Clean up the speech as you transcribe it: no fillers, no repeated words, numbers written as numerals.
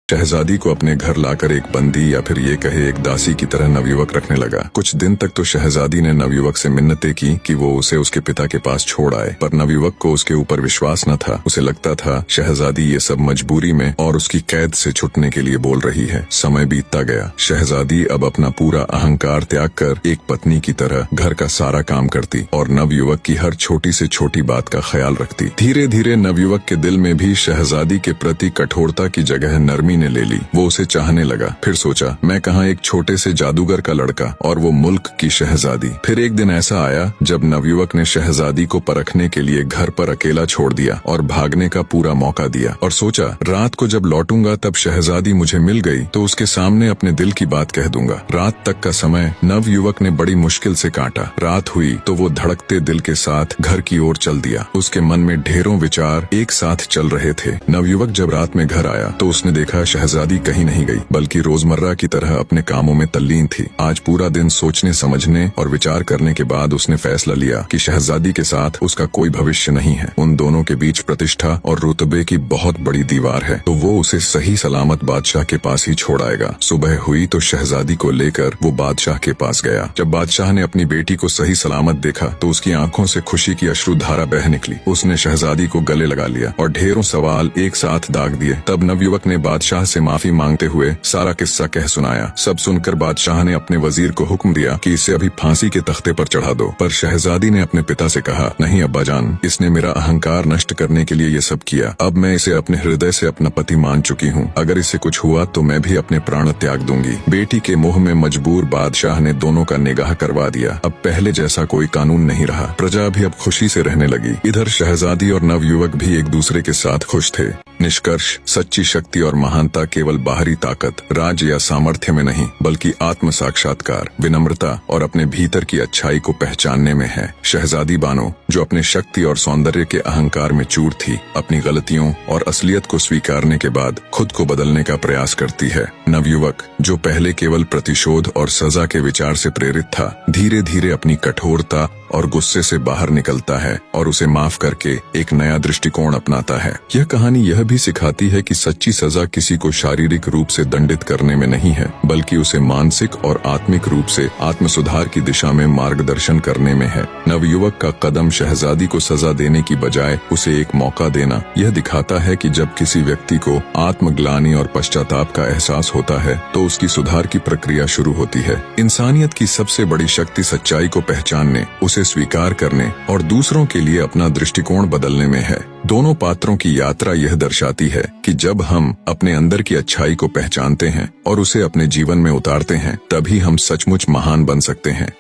शहजादी को अपने घर लाकर एक बंदी या फिर ये कहे एक दासी की तरह नवयुवक रखने लगा। कुछ दिन तक तो शहजादी ने नवयुवक से मिन्नतें की कि वो उसे उसके पिता के पास छोड़ आए, पर नवयुवक को उसके ऊपर विश्वास न था। उसे लगता था शहजादी ये सब मजबूरी में और उसकी कैद से छुटने के लिए बोल रही है। समय बीतता गया। शहजादी अब अपना पूरा अहंकार त्याग कर एक पत्नी की तरह घर का सारा काम करती और नवयुवक की हर छोटी से छोटी बात का ख्याल रखती। धीरे धीरे नवयुवक के दिल में भी शहजादी के प्रति कठोरता की जगह नरमी ने ले ली। वो उसे चाहने लगा। फिर सोचा, मैं कहाँ एक छोटे से जादूगर का लड़का और वो मुल्क की शहजादी। फिर एक दिन ऐसा आया जब नवयुवक ने शहजादी को परखने के लिए घर पर अकेला छोड़ दिया और भागने का पूरा मौका दिया और सोचा रात को जब लौटूंगा तब शहजादी मुझे मिल गई तो उसके सामने अपने दिल की बात कह दूंगा। रात तक का समय नवयुवक ने बड़ी मुश्किल से काटा। रात हुई तो वो धड़कते दिल के साथ घर की ओर चल दिया। उसके मन में ढेरों विचार एक साथ चल रहे थे। नवयुवक जब रात में घर आया तो उसने देखा शहजादी कहीं नहीं गई, बल्कि रोजमर्रा की तरह अपने कामों में तल्लीन थी। आज पूरा दिन सोचने समझने और विचार करने के बाद उसने फैसला लिया कि शहजादी के साथ उसका कोई भविष्य नहीं है। उन दोनों के बीच प्रतिष्ठा और रुतबे की बहुत बड़ी दीवार है, तो वो उसे सही सलामत बादशाह के पास ही छोड़ आएगा। सुबह हुई तो शहजादी को लेकर वो बादशाह के पास गया। जब बादशाह ने अपनी बेटी को सही सलामत देखा तो उसकी आंखों से खुशी की अश्रुधारा बह निकली। उसने शहजादी को गले लगा लिया और ढेरों सवाल एक साथ दाग दिए। तब नवयुवक ने बादशाह से माफी मांगते हुए सारा किस्सा कह सुनाया। सब सुनकर बादशाह ने अपने वजीर को हुक्म दिया कि इसे अभी फांसी के तख्ते पर चढ़ा दो, पर शहजादी ने अपने पिता से कहा, नहीं अब्बाजान, इसने मेरा अहंकार नष्ट करने के लिए ये सब किया। अब मैं इसे अपने हृदय से अपना पति मान चुकी हूँ। अगर इसे कुछ हुआ तो मैं भी अपने प्राण त्याग दूंगी। बेटी के मोह में मजबूर बादशाह ने दोनों का निगाह करवा दिया। अब पहले जैसा कोई कानून नहीं रहा। प्रजा भी अब खुशी से रहने लगी। इधर शहजादी और नवयुवक भी एक दूसरे के साथ खुश थे। निष्कर्ष, सच्ची शक्ति और महानता केवल बाहरी ताकत, राज या सामर्थ्य में नहीं, बल्कि आत्म साक्षात्कार, विनम्रता और अपने भीतर की अच्छाई को पहचानने में है। शहजादी बानो, जो अपने शक्ति और सौंदर्य के अहंकार में चूर थी, अपनी गलतियों और असलियत को स्वीकारने के बाद खुद को बदलने का प्रयास करती है। नवयुवक, जो पहले केवल प्रतिशोध और सजा के विचार से प्रेरित था, धीरे धीरे अपनी कठोरता और गुस्से से बाहर निकलता है और उसे माफ करके एक नया दृष्टिकोण अपनाता है। यह कहानी यह भी सिखाती है कि सच्ची सजा किसी को शारीरिक रूप से दंडित करने में नहीं है, बल्कि उसे मानसिक और आत्मिक रूप से आत्म सुधार की दिशा में मार्गदर्शन करने में है। नवयुवक का कदम शहजादी को सजा देने की बजाय उसे एक मौका देना यह दिखाता है कि जब किसी व्यक्ति को आत्मग्लानि और पश्चाताप का एहसास होता है तो उसकी सुधार की प्रक्रिया शुरू होती है। इंसानियत की सबसे बड़ी शक्ति सच्चाई को पहचानने, उसे स्वीकार करने और दूसरों के लिए अपना दृष्टिकोण बदलने में है। दोनों पात्रों की यात्रा यह दर्शाती है कि जब हम अपने अंदर की अच्छाई को पहचानते हैं और उसे अपने जीवन में उतारते हैं, तभी हम सचमुच महान बन सकते हैं।